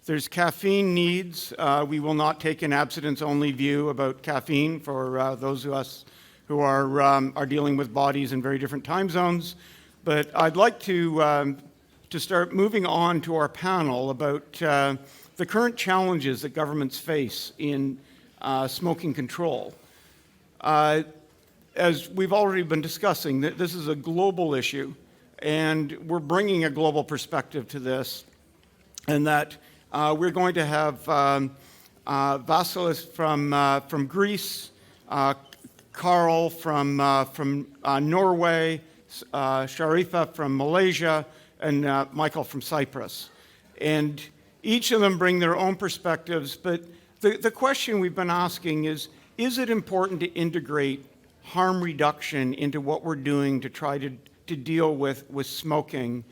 There's caffeine needs. We will not take an abstinence-only view about caffeine for those of us who are dealing with bodies in very different time zones. But I'd like to start moving on to our panel about the current challenges that governments face in smoking control. As we've already been discussing, this is a global issue, and we're bringing a global perspective to this, and that we're going to have Vasilis from Greece, Carl from Norway, Sharifa from Malaysia, and Michael from Cyprus. And each of them bring their own perspectives, but the question we've been asking is it important to integrate harm reduction into what we're doing to try to deal with smoking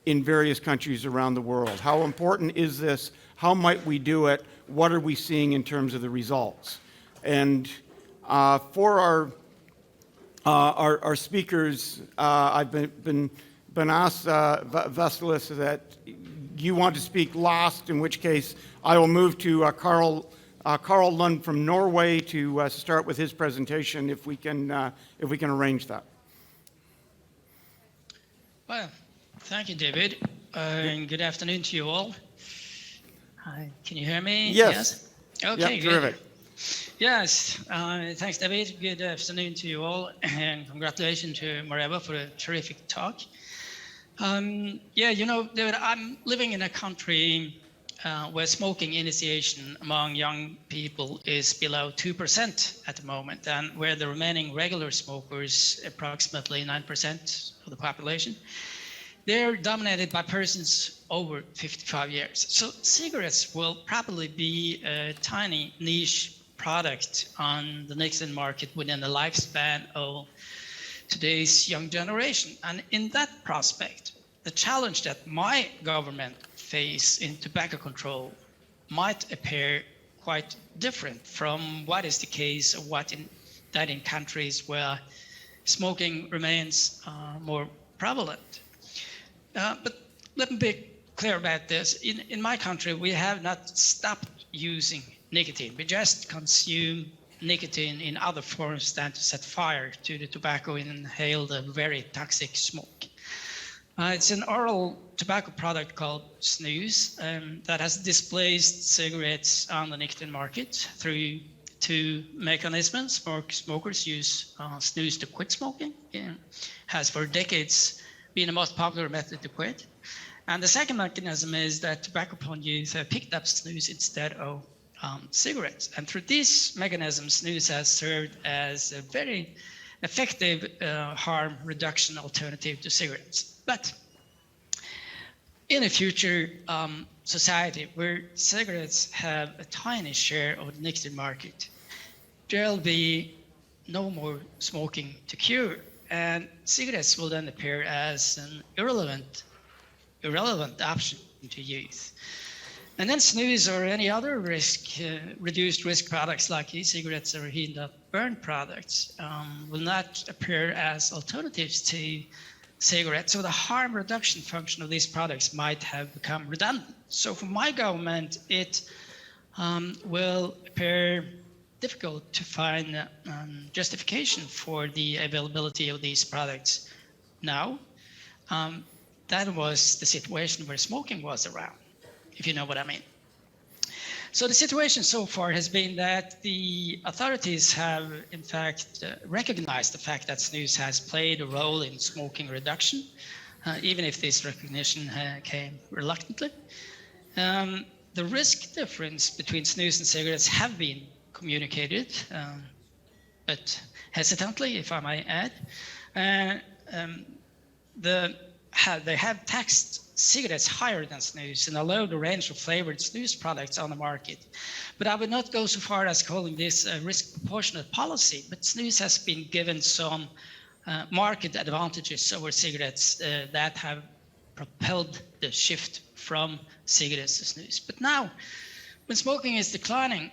in various countries around the world? How important is this? How might we do it? What are we seeing in terms of the results? And for our speakers, I've been asked, Vasilis, that you want to speak last, in which case I will move to Carl Lund from Norway to start with his presentation, if we can arrange that. Well, thank you, David, and good afternoon to you all. Hi, can you hear me? Yes. Okay, yep, good. Terrific. Yes, thanks, David. Good afternoon to you all, and congratulations to Mareva for a terrific talk. David, I'm living in a country where smoking initiation among young people is below 2% at the moment, and where the remaining regular smokers, approximately 9% of the population, they're dominated by persons over 55 years. So cigarettes will probably be a tiny niche product on the nicotine market within the lifespan of today's young generation. And in that prospect, the challenge that my government face in tobacco control might appear quite different from what is the case of in countries where smoking remains more prevalent. But let me be clear about this. In my country, we have not stopped using nicotine. We just consume nicotine in other forms than to set fire to the tobacco and inhale the very toxic smoke. It's an oral tobacco product called snus that has displaced cigarettes on the nicotine market through two mechanisms. Smokers use snus to quit smoking. It has for decades been the most popular method to quit. And the second mechanism is that tobacco porn youth have picked up snus instead of cigarettes. And through these mechanisms, snus has served as a very effective harm reduction alternative to cigarettes. But in a future society where cigarettes have a tiny share of the nicotine market, there'll be no more smoking to cure, and cigarettes will then appear as an irrelevant option to youth. And then snus or any other reduced risk products like e-cigarettes or heat-not-burn products will not appear as alternatives to cigarettes. So the harm reduction function of these products might have become redundant. So for my government, it will appear difficult to find justification for the availability of these products now. That was the situation where smoking was around, if you know what I mean. So the situation so far has been that the authorities have, in fact, recognized the fact that snus has played a role in smoking reduction, even if this recognition came reluctantly. The risk difference between snus and cigarettes have been communicated, but hesitantly, if I may add. They have taxed cigarettes higher than snus and allowed a range of flavored snus products on the market. But I would not go so far as calling this a risk proportionate policy, but snus has been given some market advantages over cigarettes that have propelled the shift from cigarettes to snus. But now, when smoking is declining,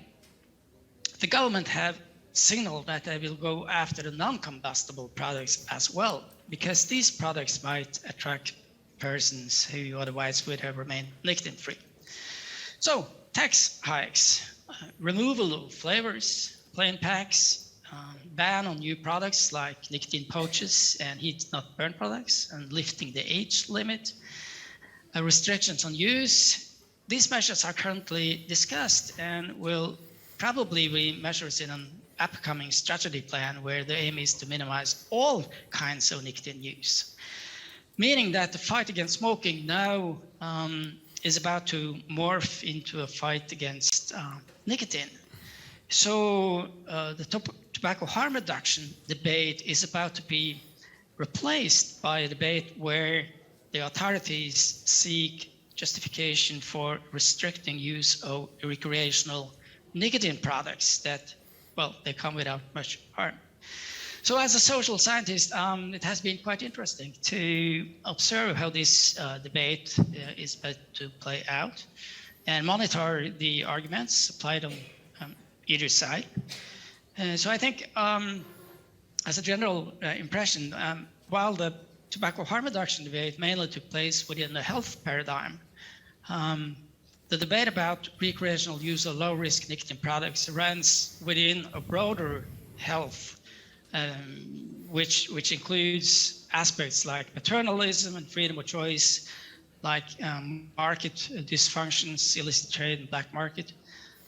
the government have signaled that they will go after the non-combustible products as well, because these products might attract persons who otherwise would have remained nicotine-free. So tax hikes, removal of flavors, plain packs, ban on new products like nicotine pouches and heat-not-burn products, and lifting the age limit, restrictions on use. These measures are currently discussed and will probably be measures in an upcoming strategy plan where the aim is to minimize all kinds of nicotine use. Meaning that the fight against smoking now is about to morph into a fight against nicotine. So the tobacco harm reduction debate is about to be replaced by a debate where the authorities seek justification for restricting use of recreational nicotine products that, well, they come without much harm. So as a social scientist, it has been quite interesting to observe how this debate is about to play out and monitor the arguments applied on either side. So I think as a general impression, while the tobacco harm reduction debate mainly took place within the health paradigm, the debate about recreational use of low-risk nicotine products runs within a broader health, which includes aspects like paternalism and freedom of choice, like market dysfunctions, illicit trade, and black market,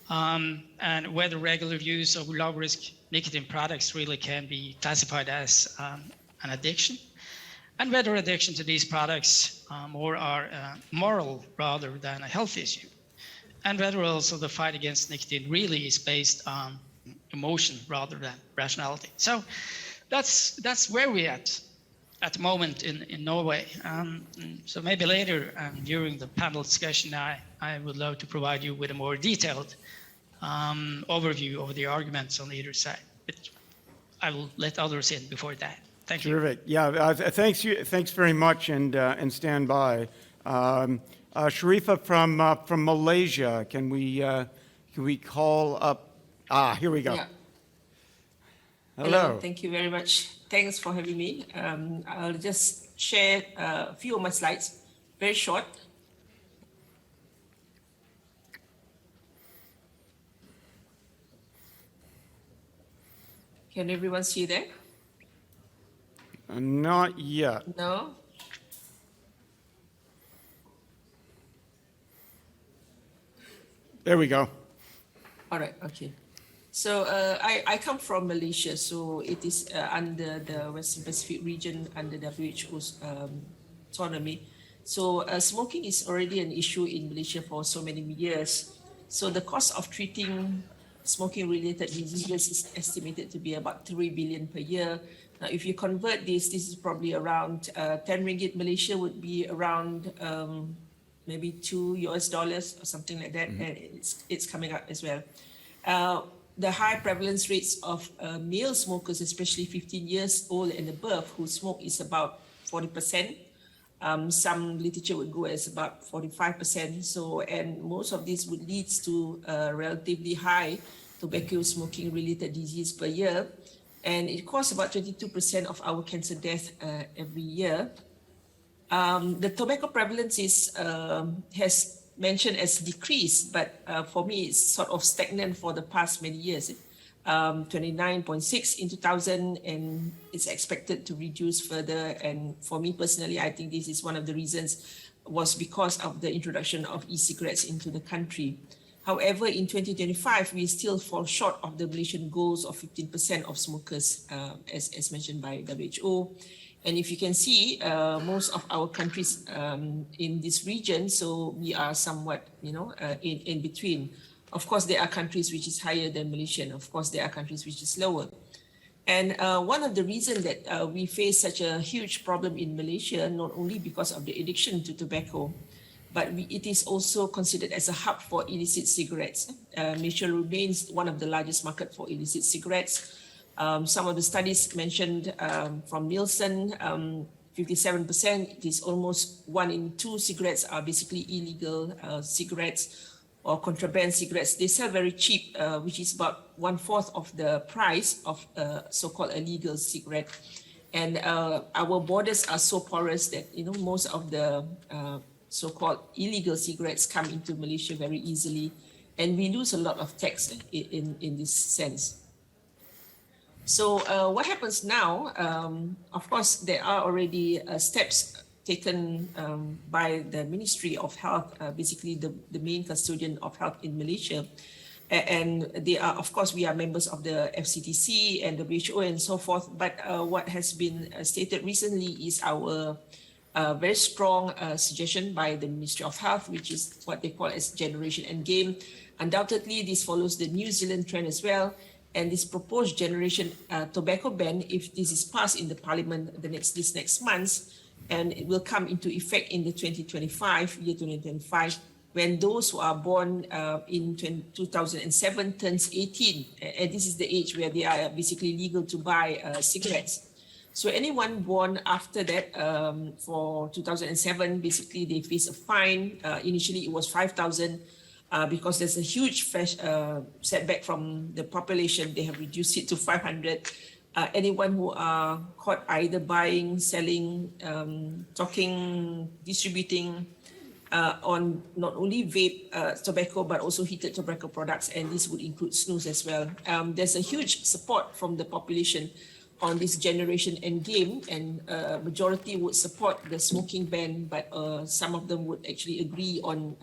and whether regular use of low-risk nicotine products really can be classified as an addiction, and whether addiction to these products more are moral rather than a health issue, and whether also the fight against nicotine really is based on emotion rather than rationality. So that's where we're at the moment in Norway. So maybe later during the panel discussion, I would love to provide you with a more detailed overview of the arguments on either side. But I will let others in before that. Thank you. Terrific. Yeah, thanks very much, and stand by. Sharifa from Malaysia, can we call up? Here we go. Yeah. Hello. Thank you very much. Thanks for having me. I'll just share a few of my slides, very short. Can everyone see that? Not yet. No? There we go. All right, okay. So I come from Malaysia, so it is under the Western Pacific region, under WHO's autonomy. So smoking is already an issue in Malaysia for so many years. So the cost of treating smoking-related diseases is estimated to be about 3 billion per year. Now, if you convert this is probably around 10 ringgit. Malaysia would be around maybe $2 or something like that. Mm-hmm. And it's coming up as well. The high prevalence rates of male smokers, especially 15 years old and above, who smoke is about 40%. Some literature would go as about 45%. So, and most of this would lead to relatively high tobacco smoking related disease per year. And it costs about 22% of our cancer death every year. The tobacco prevalence has mentioned as decreased, but for me, it's sort of stagnant for the past many years. 29.6 in 2000, and it's expected to reduce further. And for me personally, I think this is one of the reasons was because of the introduction of e-cigarettes into the country. However, in 2025, we still fall short of the Malaysian goals of 15% of smokers, as mentioned by WHO. And if you can see, most of our countries in this region, so we are somewhat, in between. Of course, there are countries which is higher than Malaysia, and of course, there are countries which is lower. And one of the reasons that we face such a huge problem in Malaysia, not only because of the addiction to tobacco, but it is also considered as a hub for illicit cigarettes. Malaysia remains one of the largest market for illicit cigarettes. Some of the studies mentioned from Nielsen, 57%, it is almost 1 in 2 cigarettes are basically illegal cigarettes or contraband cigarettes. They sell very cheap, which is about 1/4 of the price of so-called a legal cigarette. And our borders are so porous that, most of the so-called illegal cigarettes come into Malaysia very easily, and we lose a lot of tax in this sense. So what happens now, of course, there are already steps taken by the Ministry of Health, basically the main custodian of health in Malaysia. And they are, of course, we are members of the FCTC and WHO and so forth. But what has been stated recently is our very strong suggestion by the Ministry of Health, which is what they call as Generation Endgame. Undoubtedly, this follows the New Zealand trend as well. And this proposed generation tobacco ban, if this is passed in the Parliament this next month, and it will come into effect in the 2025, when those who are born in 2007 turns 18, and this is the age where they are basically legal to buy cigarettes. So anyone born after that, for 2007, basically they face a fine. Initially it was 5,000 because there's a huge setback from the population. They have reduced it to 500. Anyone who are caught either buying, selling, talking, distributing on not only vape tobacco, but also heated tobacco products, and this would include snus as well. There's a huge support from the population on this generation endgame, and majority would support the smoking ban, but some of them would actually agree on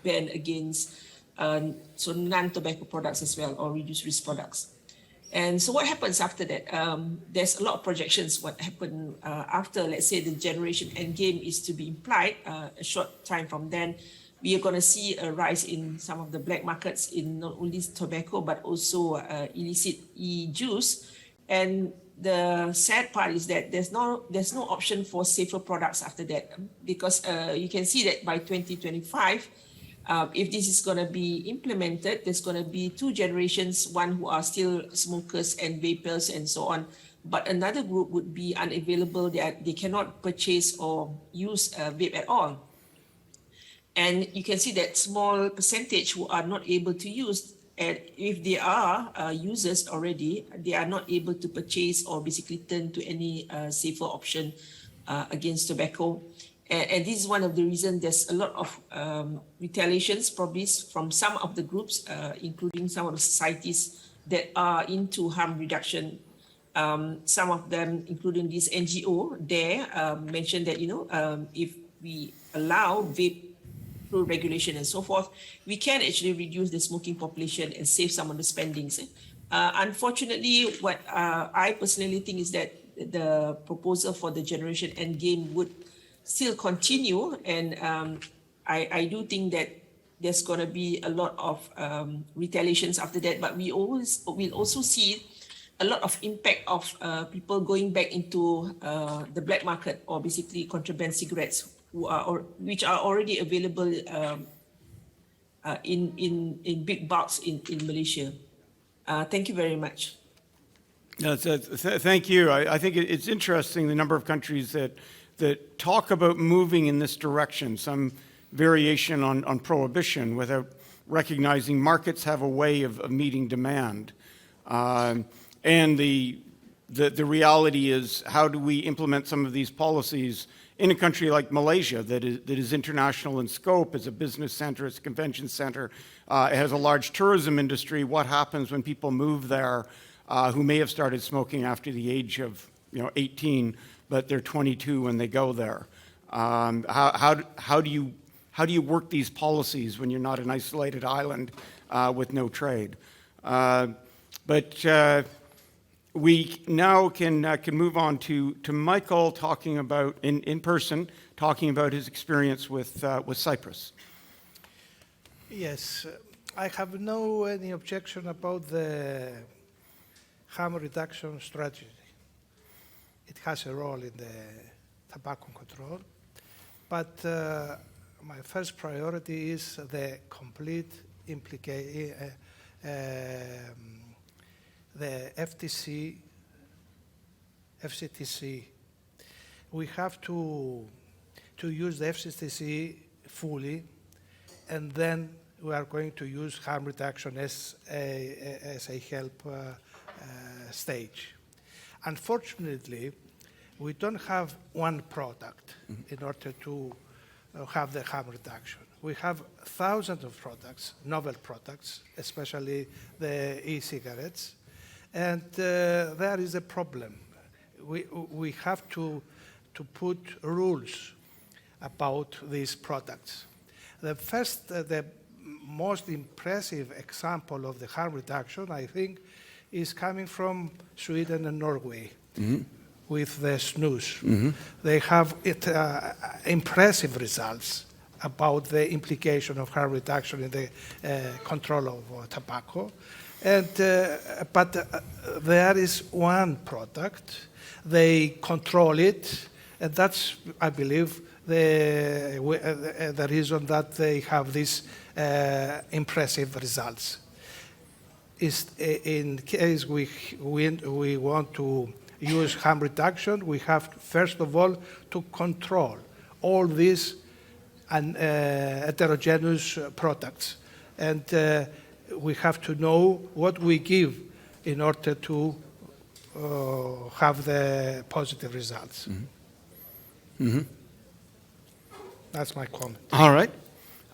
ban against so non-tobacco products as well, or reduced risk products. And so what happens after that? There's a lot of projections what happened after, let's say, the generation endgame is to be implied. A short time from then, we are going to see a rise in some of the black markets in not only tobacco, but also illicit e-juice. And the sad part is that there's no option for safer products after that, because you can see that by 2025, if this is going to be implemented, there's going to be two generations, one who are still smokers and vapors and so on, but another group would be unavailable. They cannot purchase or use vape at all. And you can see that small percentage who are not able to use, and if they are users already, they are not able to purchase or basically turn to any safer option against tobacco. And this is one of the reasons there's a lot of retaliations probably from some of the groups, including some of the societies that are into harm reduction. Some of them, including this NGO there, mentioned that, if we allow vape through regulation and so forth, we can actually reduce the smoking population and save some of the spendings. Unfortunately, what I personally think is that the proposal for the generation endgame would still continue, and I do think that there's going to be a lot of retaliations after that, but we'll also see a lot of impact of people going back into the black market, or basically contraband cigarettes, which are already available in big bulks in Malaysia. Thank you very much. Thank you. I think it's interesting the number of countries that talk about moving in this direction, some variation on prohibition, without recognizing markets have a way of meeting demand. And the reality is, how do we implement some of these policies in a country like Malaysia that is international in scope, is a business center, it's a convention center, it has a large tourism industry? What happens when people move there who may have started smoking after the age of 18, but they're 22 when they go there? How do you work these policies when you're not an isolated island with no trade? But we now can move on to Michael talking about in person, talking about his experience with Cyprus. Yes, I have no any objection about the harm reduction strategy. It has a role in the tobacco control, but my first priority is the complete the FCTC. We have to use the FCTC fully, and then we are going to use harm reduction as a help stage. Unfortunately, we don't have one product in order to have the harm reduction. We have thousands of products, novel products, especially the e-cigarettes, and there is a problem. We have to put rules about these products. The most impressive example of the harm reduction, I think, is coming from Sweden and Norway with the snus. They have impressive results about the implication of harm reduction in the control of tobacco. And, but there is one product, they control it, and that's, I believe, the reason that they have these impressive results. Is in case we want to use harm reduction, we have, first of all, to control all these heterogeneous products. And we have to know what we give in order to have the positive results. That's my comment. All right.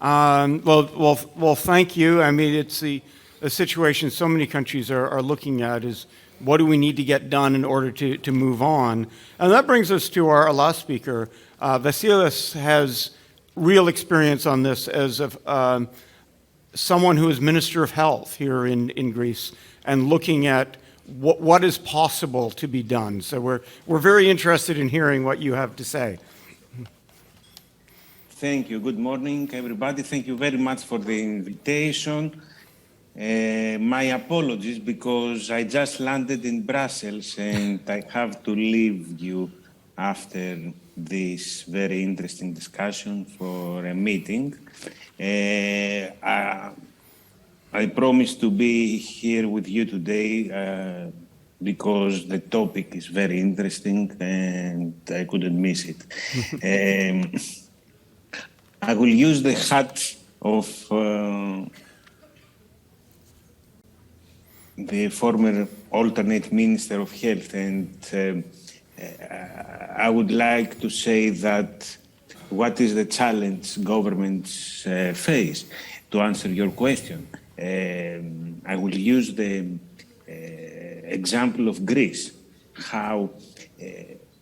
Well, thank you. I mean, it's the situation so many countries are looking at is what do we need to get done in order to move on? And that brings us to our last speaker. Vasilis has real experience on this as someone who is Minister of Health here in Greece and looking at what is possible to be done. So we're very interested in hearing what you have to say. Thank you. Good morning, everybody. Thank you very much for the invitation. My apologies because I just landed in Brussels and I have to leave you after this very interesting discussion for a meeting. I promise to be here with you today because the topic is very interesting and I couldn't miss it. I will use the hat of the former alternate Minister of Health, and I would like to say that what is the challenge governments face to answer your question. I will use the example of Greece, how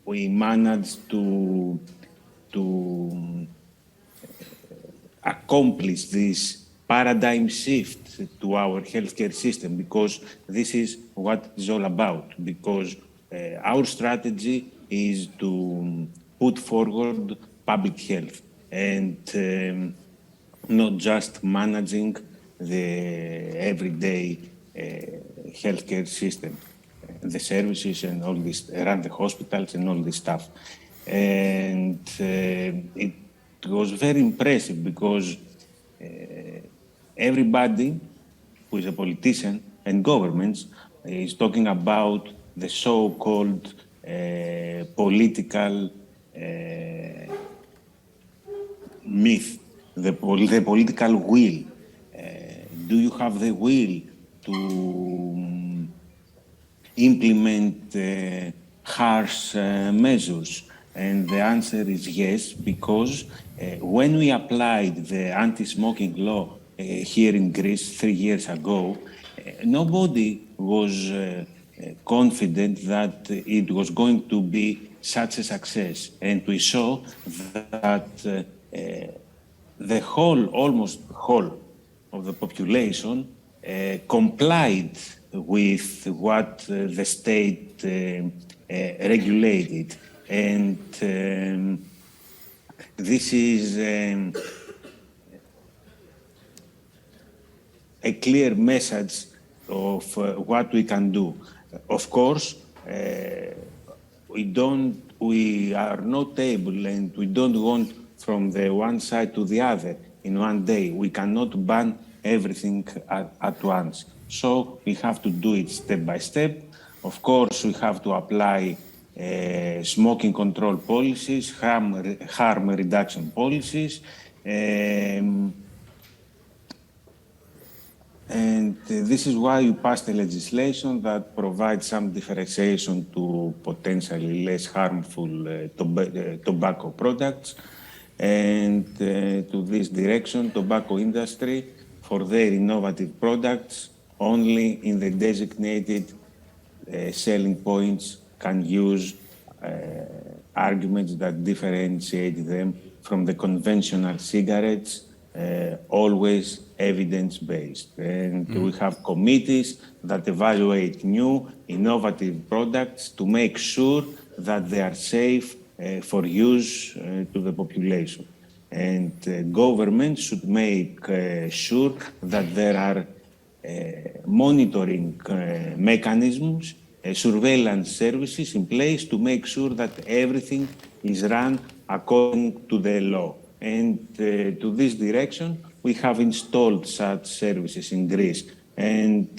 we managed to accomplish this paradigm shift to our healthcare system, because this is what it's all about, because our strategy is to put forward public health and not just managing the everyday healthcare system, the services and all this, around the hospitals and all this stuff. And it was very impressive because everybody who is a politician and governments is talking about the so-called political myth, the political will. Do you have the will to implement harsh measures? And the answer is yes, because when we applied the anti-smoking law here in Greece 3 years ago, nobody was confident that it was going to be such a success. And we saw that the whole, almost whole of the population complied with what the state regulated. And this is a clear message of what we can do. Of course, we are not able, and we don't want from the one side to the other in one day. We cannot ban everything at once. So we have to do it step by step. Of course, we have to apply smoking control policies, harm reduction policies, and this is why we passed a legislation that provides some differentiation to potentially less harmful tobacco products. and to this direction, tobacco industry for their innovative products only in the designated selling points can use arguments that differentiate them from the conventional cigarettes, always evidence-based. And we have committees that evaluate new, innovative products to make sure that they are safe for use to the population. And governments should make sure that there are monitoring mechanisms, surveillance services in place to make sure that everything is run according to the law. And to this direction, we have installed such services in Greece. And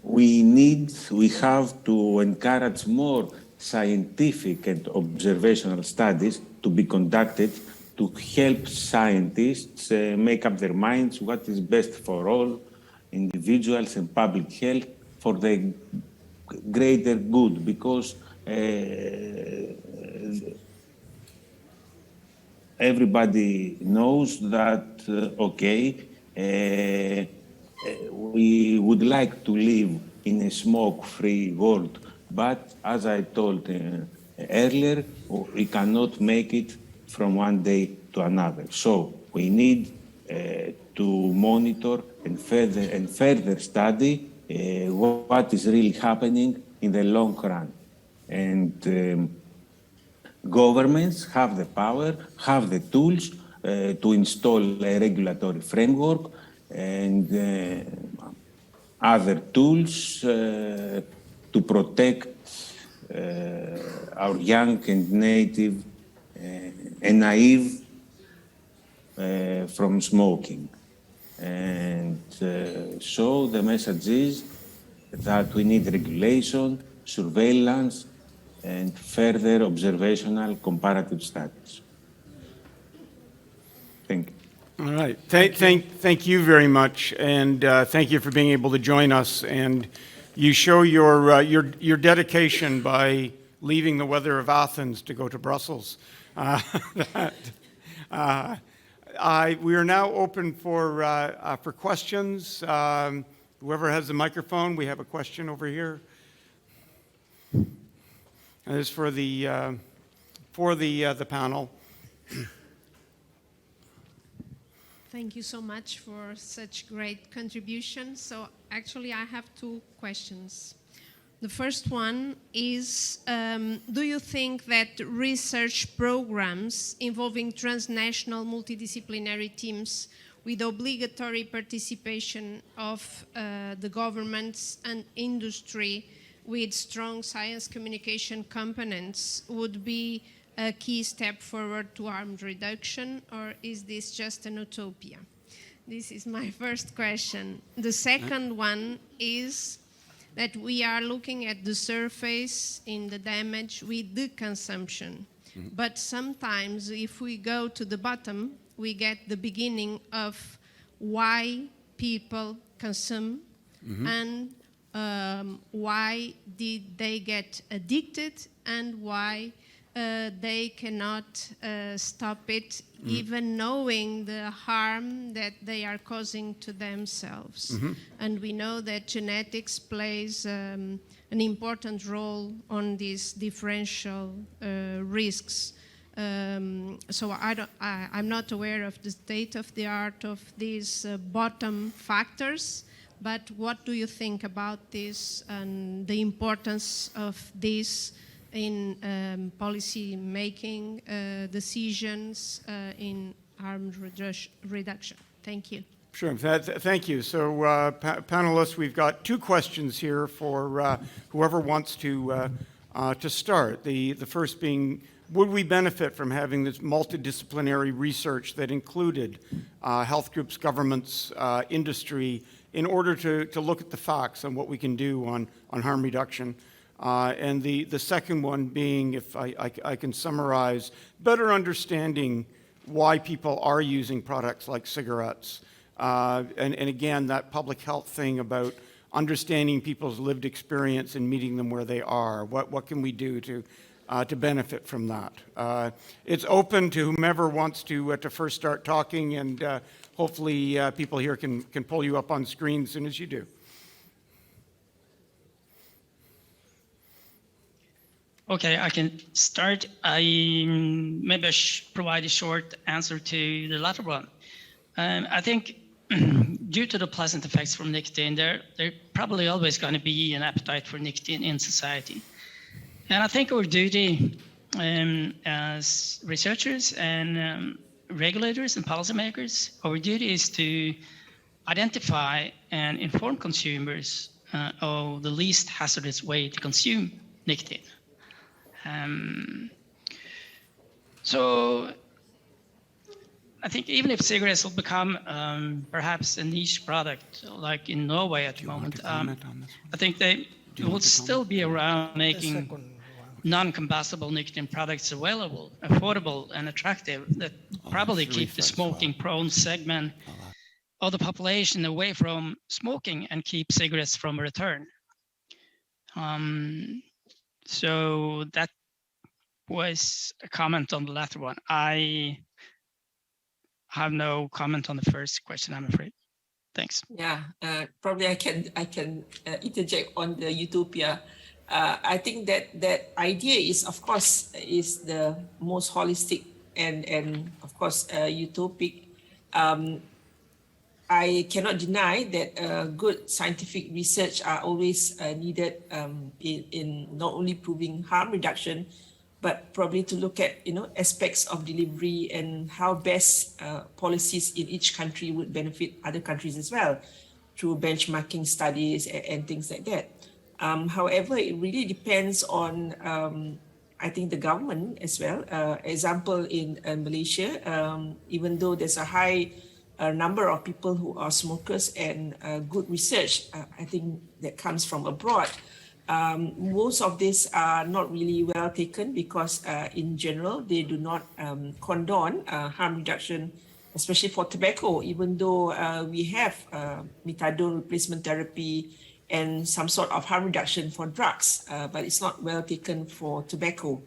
we have to encourage more scientific and observational studies to be conducted to help scientists make up their minds what is best for all individuals and public health for the greater good, because everybody knows that, we would like to live in a smoke-free world, but as I told earlier, we cannot make it from one day to another. So we need to monitor and further study what is really happening in the long run. And governments have the power, have the tools to install a regulatory framework and other tools to protect our young and native and naive from smoking. And so the message is that we need regulation, surveillance, and further observational comparative studies. Thank you. All right. Thank you very much, and thank you for being able to join us. And you show your dedication by leaving the weather of Athens to go to Brussels. We are now open for questions. Whoever has the microphone, we have a question over here. And this is for the panel. Thank you so much for such great contributions. So actually I have two questions. The first one is, do you think that research programs involving transnational multidisciplinary teams with obligatory participation of the governments and industry with strong science communication components would be a key step forward to arms reduction, or is this just an utopia? This is my first question. The second one is that we are looking at the surface in the damage with the consumption. But sometimes if we go to the bottom, we get the beginning of why people consume and why did they get addicted and why they cannot stop it, even knowing the harm that they are causing to themselves. And we know that genetics plays an important role on these differential risks. So I'm not aware of the state of the art of these bottom factors, but what do you think about this and the importance of this in policy making decisions in arms reduction? Thank you. Sure. Thank you. So, panelists, we've got two questions here for whoever wants to start. The first being, would we benefit from having this multidisciplinary research that included health groups, governments, industry, in order to look at the facts and what we can do on harm reduction? And the second one being, if I can summarize, better understanding why people are using products like cigarettes. And again, that public health thing about understanding people's lived experience and meeting them where they are. What can we do to to benefit from that. It's open to whomever wants to first start talking, and hopefully people here can pull you up on screen as soon as you do. Okay, I can start. Maybe I provide a short answer to the latter one. I think due to the pleasant effects from nicotine, there probably always going to be an appetite for nicotine in society. And I think our duty as researchers and regulators and policymakers, our duty is to identify and inform consumers of the least hazardous way to consume nicotine. So I think even if cigarettes will become perhaps a niche product, like in Norway at the moment, I think they will still be around making non-combustible nicotine products available, affordable, and attractive that probably keep the smoking-prone segment of the population away from smoking and keep cigarettes from return. So that was a comment on the latter one. I have no comment on the first question, I'm afraid. Thanks. Yeah, probably I can interject on the utopia. I think that idea is, of course, is the most holistic and of course utopic. I cannot deny that good scientific research are always needed in not only proving harm reduction, but probably to look at aspects of delivery and how best policies in each country would benefit other countries as well through benchmarking studies and things like that. However, it really depends on I think the government as well. Example in Malaysia, even though there's a high number of people who are smokers and good research, I think that comes from abroad. Most of these are not really well taken because in general, they do not condone harm reduction, especially for tobacco, even though we have methadone replacement therapy and some sort of harm reduction for drugs, but it's not well taken for tobacco.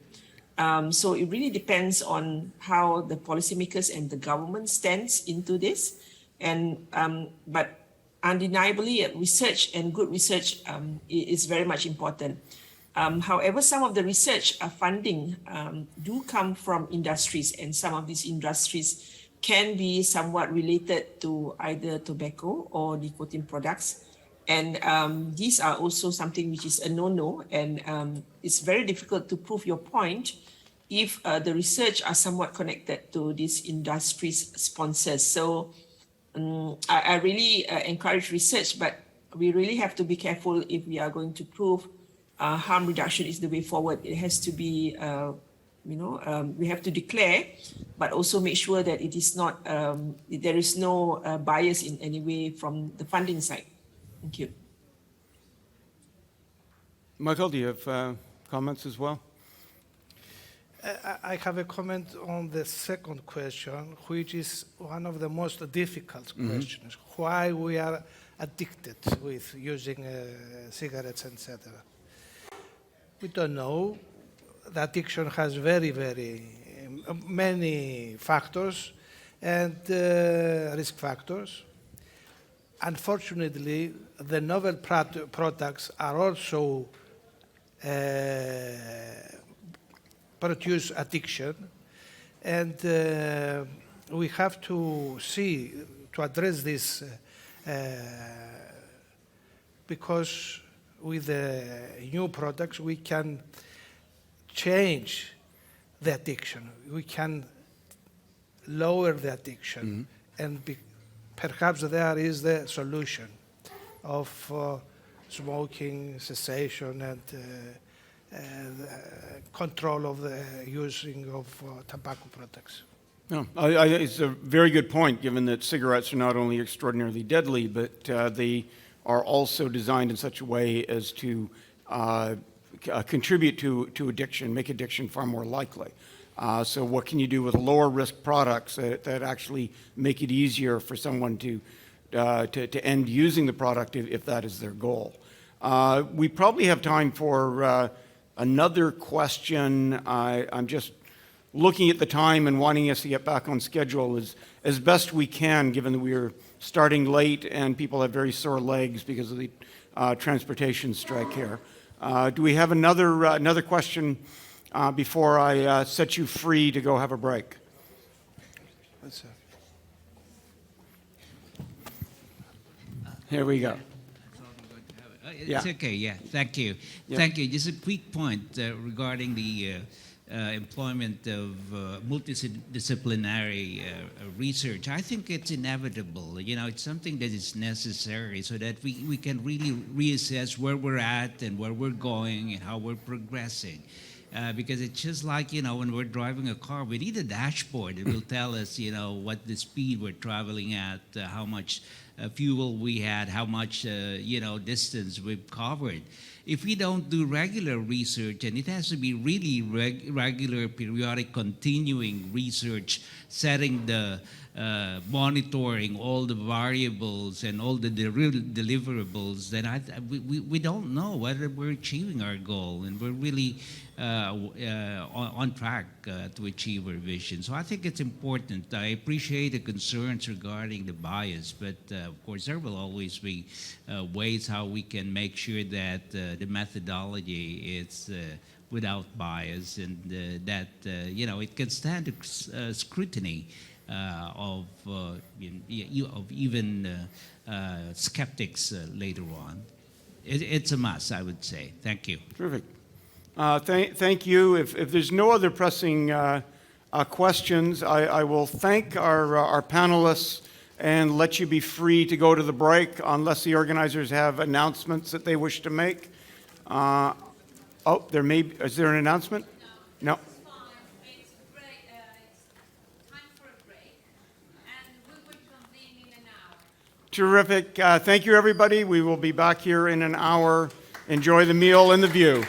So it really depends on how the policymakers and the government stands into this. And but undeniably, research and good research is very much important. However, some of the research funding do come from industries, and some of these industries can be somewhat related to either tobacco or nicotine products. And these are also something which is a no-no, and it's very difficult to prove your point if the research are somewhat connected to these industries' sponsors. So I really encourage research, but we really have to be careful if we are going to prove harm reduction is the way forward. It has to be, we have to declare, but also make sure that it is not, there is no bias in any way from the funding side. Thank you. Michael, do you have comments as well? I have a comment on the second question, which is one of the most difficult questions. Why we are addicted with using cigarettes, etc. We don't know. The addiction has very, very many factors and risk factors. Unfortunately, the novel products are also produce addiction, and we have to see to address this because with the new products we can change the addiction, we can lower the addiction, and perhaps there is the solution of smoking cessation and control of the using of tobacco products. No, it's a very good point, given that cigarettes are not only extraordinarily deadly, but they are also designed in such a way as to contribute to addiction, make addiction far more likely. So what can you do with lower risk products that actually make it easier for someone to end using the product if that is their goal? We probably have time for another question. I'm just looking at the time and wanting us to get back on schedule as best we can, given that we are starting late and people have very sore legs because of the transportation strike here. Do we have another question before I set you free to go have a break? That's, Here we go. It's Yeah. okay, yeah. Thank you. Yeah. Thank you. Just a quick point regarding the employment of multidisciplinary research. I think it's inevitable. You know, it's something that is necessary so that we can really reassess where we're at and where we're going and how we're progressing. Because it's just like, you know, when we're driving a car, we need a dashboard. It will tell us, you know, what the speed we're traveling at, how much fuel we had, how much, you know, distance we've covered. If we don't do regular research, and it has to be really regular, periodic, continuing research, setting the, monitoring all the variables and all the deliverables, then we don't know whether we're achieving our goal, and we're really on track to achieve our vision. So I think it's important. I appreciate the concerns regarding the bias, but of course there will always be ways how we can make sure that the methodology is without bias, and that you know, it can stand scrutiny of even skeptics later on. It's a must, I would say. Thank you. Terrific. Thank you. If there's no other pressing questions, I will thank our panelists and let you be free to go to the break unless the organizers have announcements that they wish to make. Oh, is there an announcement? No. It's fine. It's break. It's time for a break, and we will convene in an hour. Terrific. Thank you, everybody. We will be back here in an hour. Enjoy the meal and the view.